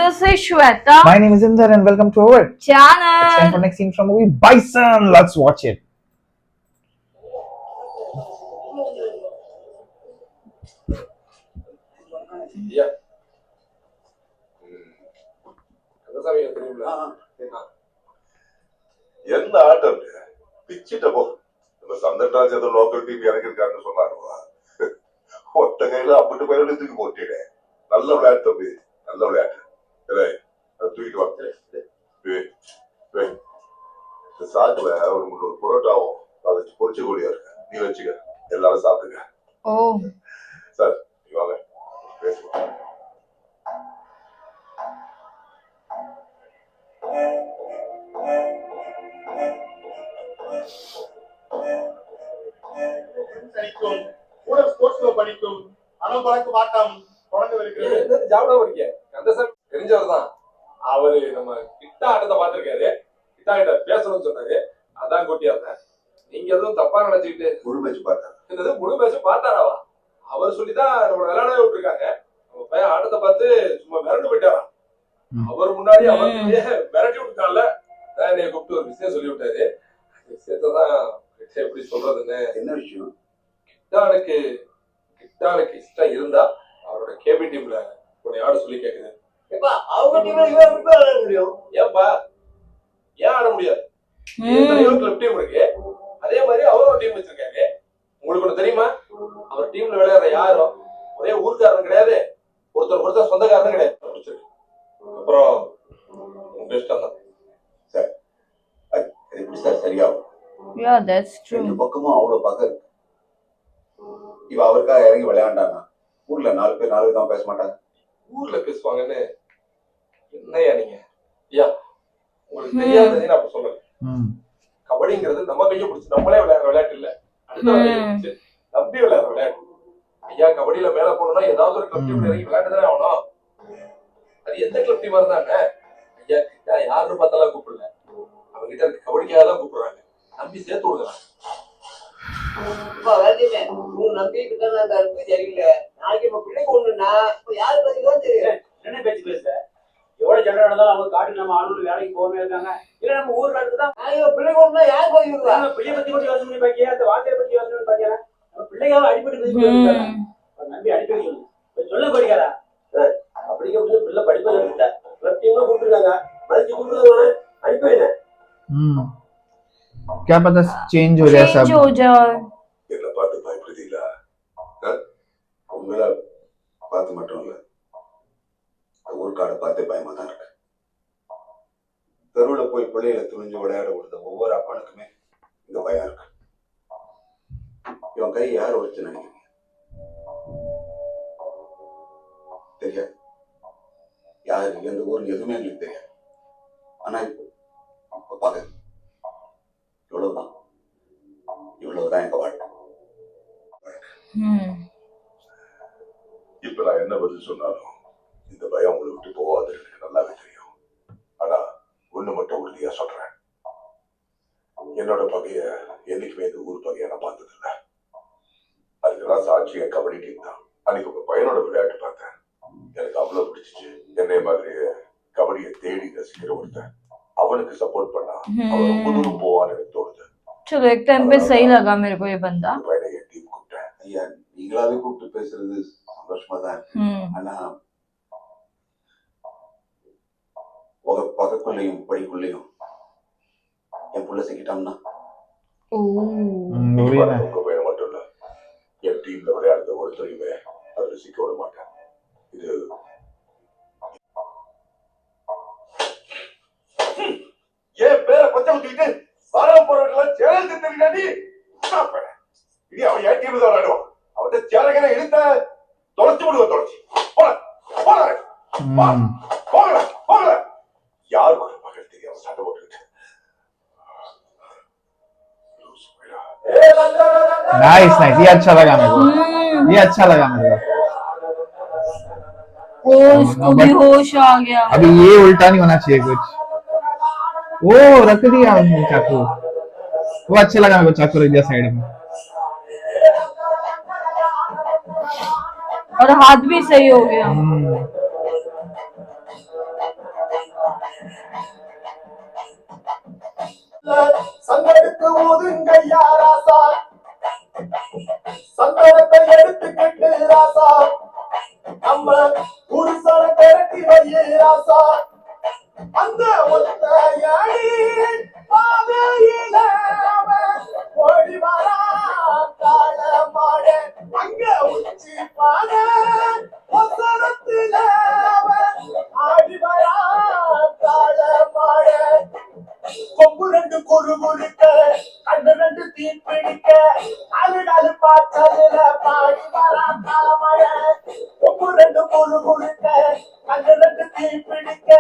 This is Shweta. My name is Inder and welcome to our Channel. It's time for next scene from movie Bison. Let's watch it. Yeah. என்ன ஆட்டம் பிச்சிட்ட போ நம்ம சந்தன்ராஜ் ஏதோ local team இறங்கிருக்காருன்னு சொன்னாருவா ஒத்த கையில அம்பிட்டு பேரோட தூக்கி போட்டிடு நல்ல விளையாட்டு தம்பி நல்ல விளையாட்டு தூக்கிட்டு வாங்க சாக்குல ஒரு 300 புரோட்டாவும் அதை பொரிச்ச கூடியா இருக்கு நீ வச்சுக்க எல்லாரும் சாப்பிடுங்க ஓ சார் நீ வாங்க பேசுவோம் படிக்கும் அனம் பழக்க மாட்டாம் தெரிஞ்சவர் தான் அவரு நம்ம கிட்டா ஆட்டத்தை பாத்திருக்காரு கிட்டா கிட்ட பேசணும்னு சொன்னாரு அதான் கூட்டியாங்க நீங்க எதுவும் தப்பா நினைச்சுக்கிட்டு முழு மேட்ச் பார்த்தாரு முழு மேட்ச் பார்த்தாராவா அவர் சொல்லிதான் நம்ம விளையாட விட்டுருக்காங்க நம்ம பையன் ஆட்டத்தை பார்த்து சும்மா மிரண்டு போயிட்டாராம் அவர் முன்னாடி அவர்கிட்டயே மிரட்டி விட்டான்ல என்னைய கூப்பிட்டு ஒரு விஷயம் சொல்லி விட்டாரு விஷயத்தான் எப்படி சொல்றதுன்னு என்ன விஷயம் கிட்டானுக்கு இஷ்டம் இருந்தா அவரோட கேபி டீம்ல உன்னை ஆட சொல்லி கேக்குது அவங்க டீம்ல இவன் எப்படி ஆட முடியும் ஏன்பா ஏன் ஆட முடியாது கிளப் டீம் இருக்கு அதே மாதிரி அவரும் டீம் வச்சிருக்காரு உங்களுக்கு ஒண்ணு தெரியுமா அவர் டீம்ல விளையாடுற யாரும் ஒரே ஊர்க்காரன் கிடையாது ஒருத்தர் சொந்தக்காரன் கிடையாது அப்புறம் உங்க இஷ்டம் தான் சார் எப்படி சார் சரியாகும் yeah that's true பக்கமும் அவ்வளவு பக்கம் இருக்கு இவ அவருக்காக இறங்கி விளையாண்டானா ஊர்ல 4 பேர் 4 விதமா பேச மாட்டாங்க ஊர்ல பேசுவாங்கன்னு என்னையா நீங்க ஐயா உங்களுக்கு தெரியாதது நான் சொல்றேன் கபடிங்கிறது நம்ம கையை பிடிச்சி நம்மளே விளையாடுற விளையாட்டு இல்ல அடுத்த நம்பி விளையாடுற விளையாட்டு ஐயா கபடியில மேல போனோம்னா ஏதாவது ஒரு கிளப் டீம்ல இறங்கி விளையாட்டுதானே ஆகணும் அது எந்த கிளப் டீமா இருந்தானே ஐயா கிட்ட யாருன்னு பார்த்தாலும் கூப்பிடல அவங்க கிட்ட கபடிக்காக தான் கூப்பிடுறாங்க நம்பி சேர்த்து விடுங்க சரியில்லை நாளைக்கு நம்ம பிள்ளை கொண்டுனா யாரு பத்திதான் தெரியும் என்ன பேச்சு பேச எவ்வளவு சண்டை நடந்தாலும் அவங்க காட்டு நம்ம ஆளுநர் வேலைக்கு போகவே இருக்காங்க இல்ல நம்ம ஊர் காட்டுதான் பிள்ளை கொண்டுனா யார் போயிருக்கா பிள்ளை பத்தி மட்டும் யோசனை பண்ணி பாக்கியா அந்த வாத்தியாரை பத்தி யோசனை பண்ணி பாக்கியா நம்ம பிள்ளைக்காக அடிப்பட்டு நம்பி அடிப்படை சொல்லு சொல்ல படிக்காரா அப்படிங்க பிள்ளை படிப்பது கூப்பிட்டுருக்காங்க மதிச்சு கூப்பிட்டு அடிப்பேன் क्या पता चेंज हो जाए सब என்ன பார்த்து பயப்படுதீங்களா உங்களை பார்த்து மட்டும் இல்ல ஊருக்காட பார்த்து பயமா தான் இருக்கு தெருவுல போய் பிள்ளைகளை துணிஞ்சு விளையாட கொடுத்த ஒவ்வொரு அப்பனுக்குமே இங்க பயம் இருக்கு இவன் கை யார் வச்சு நினைக்கிறீங்க தெரியாது யாரு எந்த ஊருக்கு எதுவுமே எங்களுக்கு தெரியாது ஆனா இப்போ பாக்க இவ்வளவுதான் எங்க வாழ்க்கை இப்ப நான் என்ன பதில் சொன்னாலும் இந்த பயம் உங்களை விட்டு போவாது எனக்கு நல்லாவே தெரியும் ஆனா ஒண்ணு மட்டும் உறுதியா சொல்றேன் என்னோட பகைய என்னைக்குமே இந்த ஊர் பகைய நான் பார்த்தது இல்லை அதுக்கெல்லாம் சாட்சிய கபடி டீம் தான் அன்னைக்கு உங்க பையனோட விளையாட்டு பார்த்தேன் எனக்கு அவ்வளவு பிடிச்சிச்சு என்னை மாதிரி கபடியை தேடி ரசிக்கிற ஒருத்தன் அவனுக்கு சப்போर्ट பண்ணா அவன் ரொம்ப தூரம் போவான்னு எனக்கு தோணுது चलो एक टाइम पे सही लगा मेरे को ये बंदा டீம் கூப்பிட்டேன் ஐயா நீங்களாவே கூப்பிட்டு பேசுறது சந்தோஷமா தான் இருக்கு ஆனா உங்க பக்கக்குள்ளேயும் படிக்குள்ளேயும் என் புள்ள சிக்கிட்டான்னா உங்க பையன் மட்டும் இல்ல என் டீம்ல விளையாடுற ஒருத்தரையுமே அதுல சிக்க விட மாட்டேன் இது ஏன் பேரை பச்சை ஊத்திக்கிட்டு சாரம் போறவர்கள் சேலத்து தெரியா நீ இனி அவன் ஏன் டீம் தான் விளையாடுவான் அவன் சேலகனை இழுத்த தொலைச்சு விடுவான் தொலைச்சு போகல யாருக்கு ஒரு பகல் தெரியாம சண்டை போட்டுக்கிட்டு नाइस नाइस ये अच्छा लगा मेरे को ये अच्छा लगा मेरे को ओ इसको भी होश आ गया अभी ये उल्टा नहीं होना चाहिए कुछ ओ रख दिया उसने चाकू वो अच्छा लगा मेरे को चाकू रख दिया साइड में और हाथ भी सही हो गया சேர்ந்து ஊதுங்கய்யா ராசா, சந்தனத்தை எடுத்துக்கிட்டு ராசா, நம்ம புருஷன திரட்டி வையே ராசா, அந்த ஒத்தையடி பாதையில அவன் ஓடி வரா காலமாட, அங்க உச்சி பாட ஒசரத்துல அவன் ஆடி வரா காலமாட, கொம்பு ரெண்டு குறு குறுக்க, கண்ணு ரெண்டு தீ பிடிக்க, நாலு நாலு பாய்ச்சல பாடி வரா காலமழ, கொம்பு ரெண்டு குறு குறுக்க, கண்ணு ரெண்டு தீ பிடிக்க,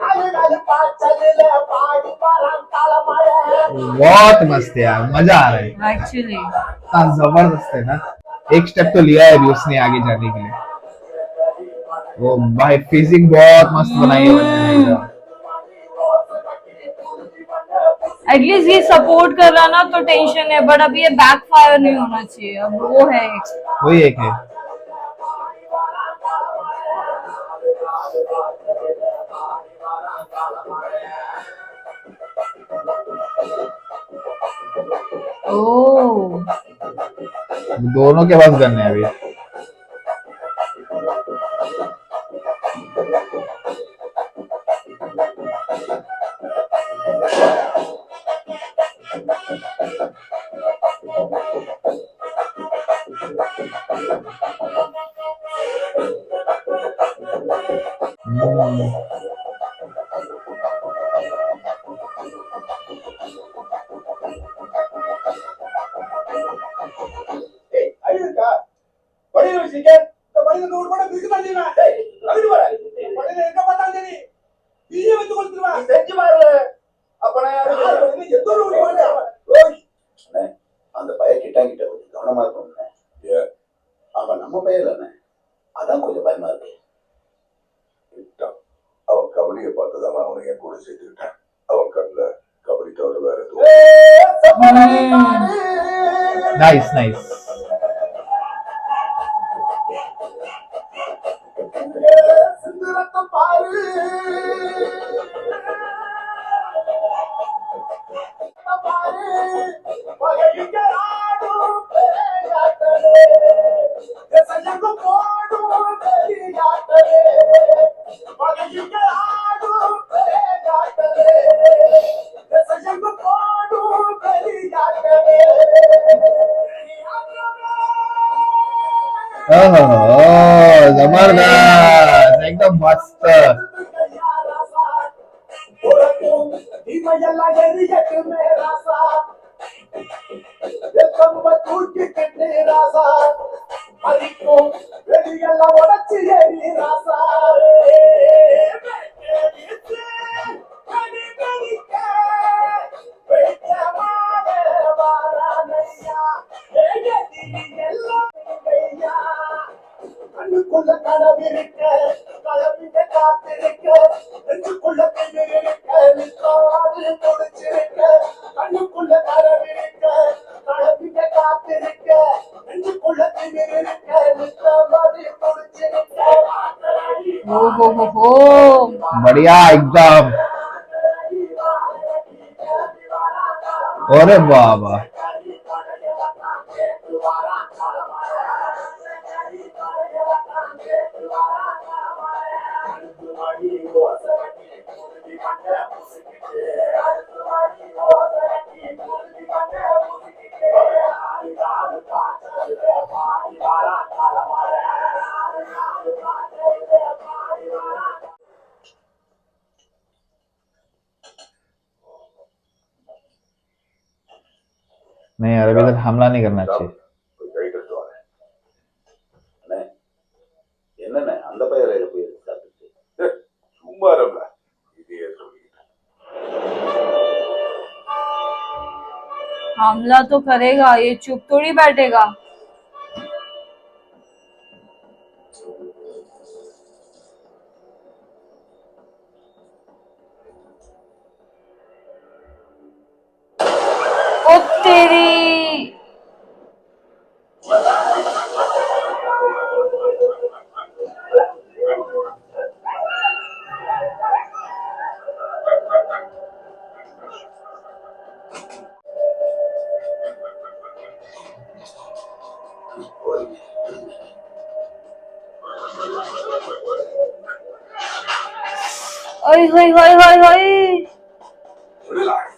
நாலு நாலு பாய்ச்சல பாடி வரா காலமழ। बहुत मस्त है यार, मजा आ रहा है, एक्चुअली इतना जबरदस्त है ना। एक स्टेप तो लिया है अभी उसने आगे जाने के लिए। वो भाई फिजिक बहुत मस्त बनाई है बंदे ने। एटलीस्ट ये सपोर्ट कर रहा ना तो टेंशन है, बट अब ये बैकफायर नहीं होना चाहिए, अब वो है। वही एक है। ओह दोनों के पास गन है अभी। அழிவுக்கா வழியில் வச்சிருக்க, இந்த வழியில் நூறு படம் பிரிச்சு தள்ளிடுவா, அழிவு வர வழியில் எங்க பார்த்தாலும் சரி தீய வச்சு கொடுத்துருவா, செஞ்சு பாரு அப்ப நான் எந்த ஒரு அந்த பையன் கிட்ட கொஞ்சம் கவனமா இருக்கணும், அவன் நம்ம பையன் இல்லைண்ணே, அதான் கொஞ்சம் பயமா இருக்கு। அவன் கபடியை பார்த்துதான் அவனை என் கூட சேர்த்துக்கிட்டேன், அவன் கண்ணுல கபடி தவிர வேற எதுவும் नाइस नाइस। சிந்திரத்தை பாரு பாரு பகையிங்க ஆடும் பேயாட்டலே, எசையங்க போடும் பெரியாட்டலே, பகையிங்க ஆடும் பேயாட்டலே, எசையங்க போடும் பெரியாட்டலே। ओह जबरदस्त, एकदम मस्त। இமையெல்லாம் எரியட்டு மேராசா, வெப்பம்ப தூக்கிக்கிட்டு ராசா, அரிக்கும் வெளியெல்லாம் உடச்சு எரி ராசா, கண்ணுக்குள்ள கனவிருக்க களவிங்க காத்திருக்க, நெஞ்சுக்குள்ள பின்னிருக்க நிற்காது முடிச்சிருக்க, கண்ணுக்குள்ள கனவிருக்க களவிங்க காத்திருக்க, நெஞ்சுக்குள்ள பின்னிருக்க நிற்காது முடிச்சிருக்க। हो बढ़िया एकदम। अरे बाबा नहीं यार, अभी तक हमला नहीं करना चाहिए। போய் கை கட்டுவாங்க। அண்ணே, என்னண்ணே அந்த பையன் ரயில போய் சாப்பிட்டு சும்மா இருங்க, இதையே சொல்லிக்கிட்டு हमला तो करेगा, ये चुप थोड़ी बैठेगा। ओ तेरी ओए होए होए होए होए Relax.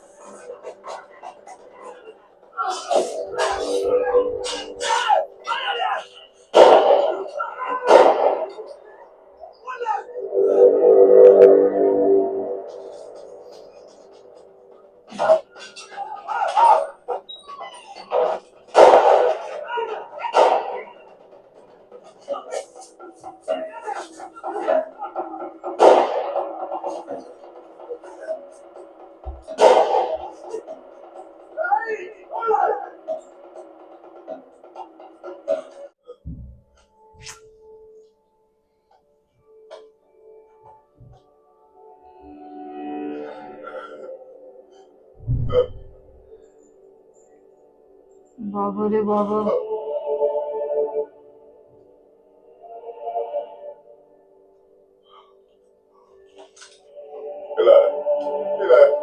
बाबा रे बाबा Relax. Relax.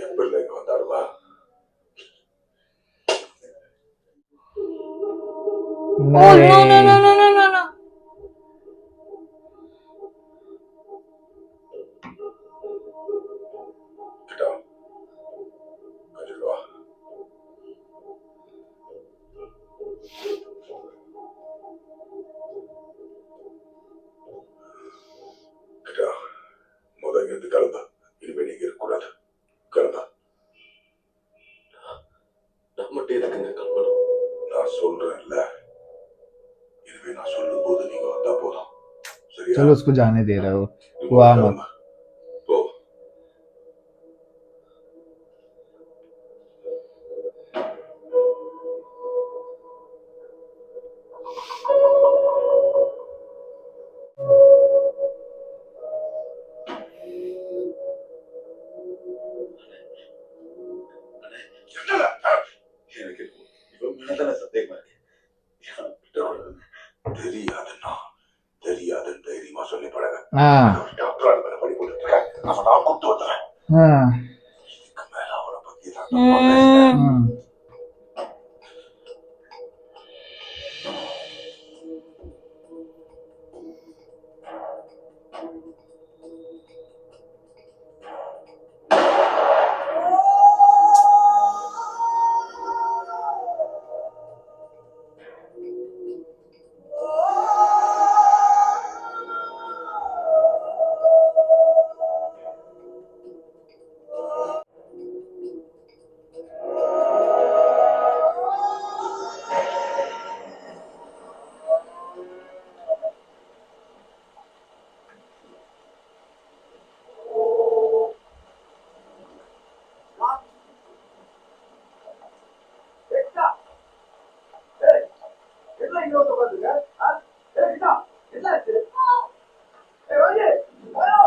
என் பிள்ளைங்க வந்தாருமா? Oh no no no no no no no கிட்டா, கொஞ்சம் வா. கிட்டா, முதல்ல இருந்து கிளம்பு. இனிமே நீங்க இருக்கக்கூடாது. கிளம்பு. நான் மட்டும் எதுக்குங்க கிளம்பணும்? நான் சொல்றேன்ல, இனிமே நான் சொல்லும் போது நீங்க வந்தா போதும். சரியா? चलो उसको जाने दे रहे हो நீ वहाँ முதல்ல मत கிளம்பு. போ. என்னடா? எனக்கு இவன் மேலதானே சந்தேகமா இருக்கு. இவனை விட்டுறக்கூடாது. தெரியாதுன்னா தெரியாதுன்னு தைரியமா சொல்லி பழக. हाँ டாக்டர் மேல படி போட்டுருக்கேன். அவன் நான் கூப்பிட்டு வந்துடுறேன். हाँ இதுக்கு மேல அவனை பத்தி நான் தப்பா பேசுறேன். हाँ எக்ஸ்ட்ரா. ஏய், என்ன இங்க வந்து உட்கார்ந்திருக்க? ஆ? ஏய், கிட்டா, என்னாச்சு? ஏய், வாடி. வாடா.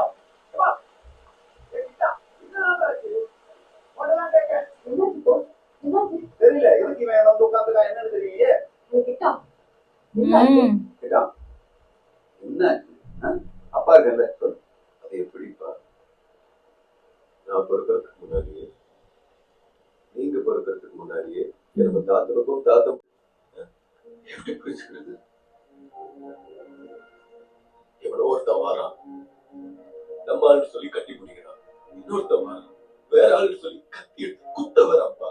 வா. ஏய், கிட்டா, என்னடா ஆச்சு? உடனே கேக்க. தெரியல எதுக்கு இவன் வந்து உட்கார்ந்துருக்கான் என்னன்னு தெரியலையே. கிட்டா, என்ன அப்பா இருக்கல சொல்லு. அது எப்படிப்பா? நான் பிறக்கிறதுக்கு முன்னாடியே, நீங்க பிறக்கிறதுக்கு முன்னாடியே எனக்கு தாத்தனுக்கும் தாத்தம் எப்படி பிரிச்சுக்கிறது? எவ்வளோ ஒருத்தன் வாரான், நம்ம ஆள்னு சொல்லி கட்டி பிடிக்கிறான். இன்னொருத்தன் வாரான், வேற ஆள்னு சொல்லி கத்தி எடுத்து குத்த வரான்ப்பா.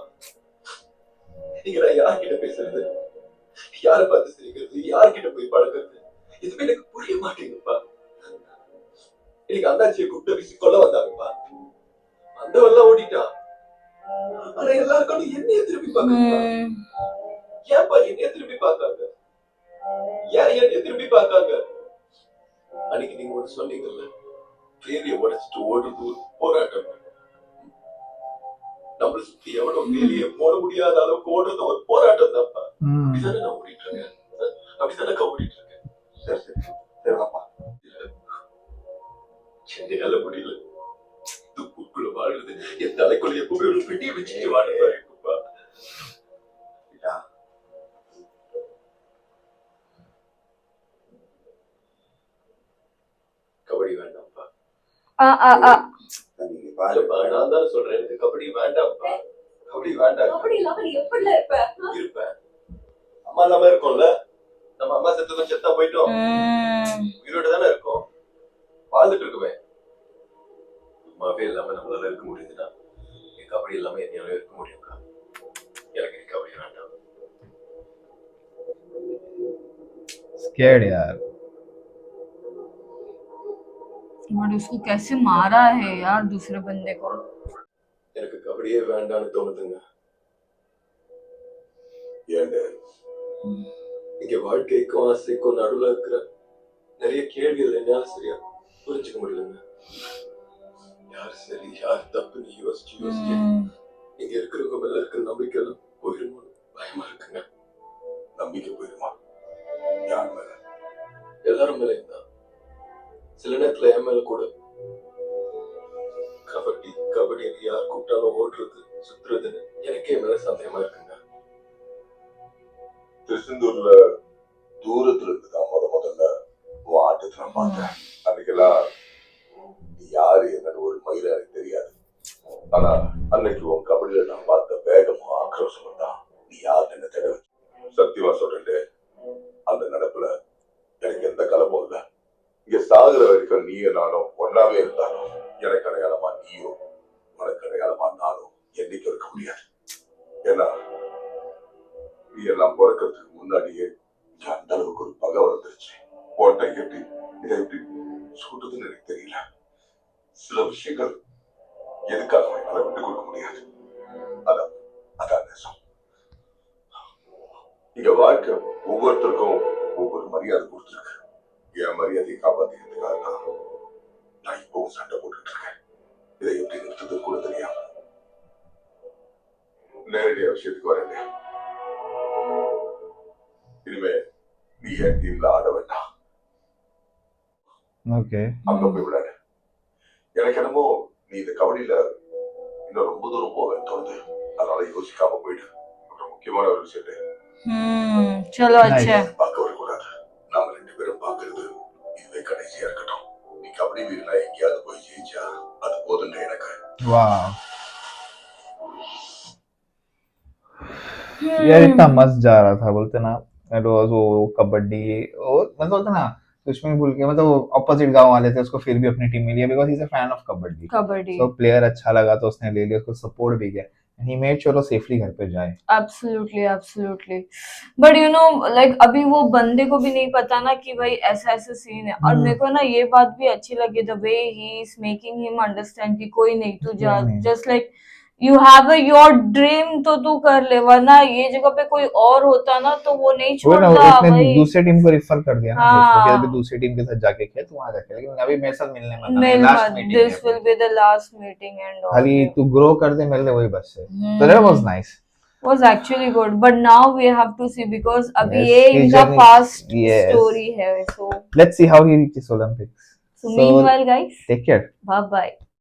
நீங்க நான் யார்கிட்ட பேசுறது, யாரை பார்த்து சிரிக்கிறது, யார்கிட்ட போய் பழகிறது, எதுவுமே எனக்கு புரிய மாட்டேங்குதுப்பா. எனக்கு அண்ணாச்சியை கூப்பிட்டு வீசி கொல்ல வந்தாங்கப்பா. வந்தவெல்லாம் ஓடிட்டான். ஆனா எல்லாருக்கும் என்னைய திரும்பி பார்க்கணும்ப்பா. ஏன்பா என்னைய திரும்பி பார்த்தாங்க? ஏன் என்னைய திரும்பி பார்த்தாங்க? அன்னைக்கு நீங்க ஒண்ணு சொன்னீங்கல்ல, வேலியை உடைச்சிட்டு ஓடுறது ஒரு போராட்டம். நம்மள சுத்தி எவ்வளவு வேலியை போட முடியாத அளவுக்கு ஓடுறது ஒரு போராட்டம் தான்ப்பா. அப்படிதானே நான் ஓடிட்டு இருக்கேன். அப்படிதானே ஓடிட்டு இருக்கேன். சரி சரி சரி வாப்பா. சென்னையால முடியல. துப்புக்குள்ள வாழுது என் தலைக்குள்ள எப்பவுமே ஒரு பெட்டியை வச்சுட்டு வாடுப்பா. கிட்டா, நீங்க பாரு இல்லப்பா, நான் தான் சொல்றேன் எனக்கு கபடி வேண்டாம்ப்பா. கபடி வேண்டாம். அப்படி இல்லாம நீ எப்படில இருப்ப? இருப்பேன். அம்மா இல்லாம இருக்கோம்ல. நம்ம அம்மா செத்ததும் செத்தா போயிட்டோம். உயிரோட தானே இருக்கோம். வாழ்ந்துட்டு இருக்குமே. அம்மாவே இல்லாம நம்மளால இருக்க முடியுதுன்னா என் கபடி இல்லாம என்னால இருக்க முடியும்க்கா. எனக்கு நீ கபடி வேண்டாம். Scared यार. बट उसको कैसे मारा है यार दूसरे बंदे को. எனக்கு கபடியே வேண்டாம்னு தோணுதுங்க. ஏன்டா இங்க வாழ்க்கைக்கும் ஆசைக்கும் நடுவுல இருக்கிற நிறைய கேள்விகள் என்னால சரியா புரிஞ்சுக்க முடியலங்க. யார் சரி யார் தப்புன்னு யோசிச்சு இங்க இருக்கிறவங்க மேல இருக்கிற நம்பிக்கை எல்லாம் போயிருமோன்னு பயமா இருக்குங்க. நம்பிக்கை போயிருமா? யார் மேல? எல்லாரும் மேலேயும் தான். சில நேரத்துல என் மேல கூட. கபடி கபடின்னு யார் கூப்பிட்டாலும் ஓடுறது சுத்துறதுன்னு எனக்கே மேல சந்தேகமா இருக்குங்க. திருச்செந்தூர்ல தூரத்துல இருந்துதான் முதல்ல உன் ஆட்டத்தை நான் பார்த்தேன். அன்னைக்கெல்லாம் நீ யாரு என்னன்னு ஒரு மயில எனக்கு தெரியாது. ஆனா அன்னைக்கு உன் கபடியில நான் பார்த்த வேகமும் ஆக்ரோஷமும் தான் நீ யாருன்னு என்ன தேட வச்சு. சத்தியமா சொல்றேன், அந்த நடப்புல எனக்கு எந்த கலமும் இல்லை. இங்க சாகுற வரைக்கும் நீயும் நானும் ஒன்னாவே இருந்தாலும் எனக்கு அடையாளமா நீயும் உனக்கு அடையாளமா நானும் என்னைக்கும் இருக்க முடியாது. ஏன்னா நீ எல்லாம் பிறக்கிறதுக்கு முன்னாடியே இங்க அந்த அளவுக்கு ஒரு பகை வளர்ந்துருச்சு. போட்டை எப்படி இதை எப்படி சுட்டுதுன்னு எனக்கு தெரியல. சில விஷயங்கள் எதுக்காக என்னால விட்டு கொடுக்க முடியாது. அதான் அதான் நேசம். இங்க வாழ்க்கை ஒவ்வொருத்தருக்கும் ஒவ்வொரு மரியாதை கொடுத்துருக்கு. என் மரியாதையை காப்பாத்திக்கிறதுக்காக தான் நான் இப்பவும் சண்டை போட்டுட்டு இருக்கேன். இதை எப்படி நிறுத்தது கூட தெரியாம. நேரடியா விஷயத்துக்கு வரேன். இனிமே நீ என் டீம்ல ஆட வேண்டாம். Okay. அங்க போய் விளையாடு. எனக்கு என்னமோ நீ இந்த கபடியில இன்னும் ரொம்ப தூரம் போவேன்னு தோணுது. அதனால யோசிக்காம போயிடு. அப்புறம் முக்கியமான ஒரு விஷயத்தை चलो अच्छा है. பார்க்க வரக்கூடாது. நாம ரெண்டு பேரும் பார்க்கறது இதுவே கடைசியா இருக்கட்டும். நீ கபடி வீரனா எங்கேயாவது போய் ஜெயிச்சா அது போதும் எனக்கு. Wow. यार इतना मस्त जा रहा था बोलते ना. इट वाज वो कबड्डी वो मतलब बोलते ना दुश्मन भूल के मतलब ऑपोजिट गांव वाले थे उसको फिर भी अपनी टीम में लिया because he is a fan of kabaddi. Kabaddi. So player अच्छा लगा तो उसने ले लिया, उसको सपोर्ट भी किया and he made sure वो सेफली घर पे जाए. Absolutely. But you know like अभी वो बंदे को भी नहीं पता ना कि भाई ऐसा ऐसा सीन है. और मेरे को ना ये बात भी अच्छी लगी the way he is making him understand कि कोई नहीं तू जा just like you have a your dream तो तू कर ले, वरना ये जगह पे कोई और होता ना तो वो नहीं वो ना छोड़ता उसने भाई. दूसरे टीम को रिफर कर दिया ना हाँ. कि अभी दूसरी टीम के साथ जाके खेल तू वहां जाके, लेकिन अभी मेरे साथ मिलने मत आना, Mail लास्ट मत, meeting this will be the last meeting and all. खाली तू ग्रो कर दे मिल ले वही बस है. So that was nice. Was actually good, but now we have to see because अभी Yes, ये his इनका journey- past yes. story है. So Let's see how he reaches Olympics. meanwhile guys, Take care. bye bye.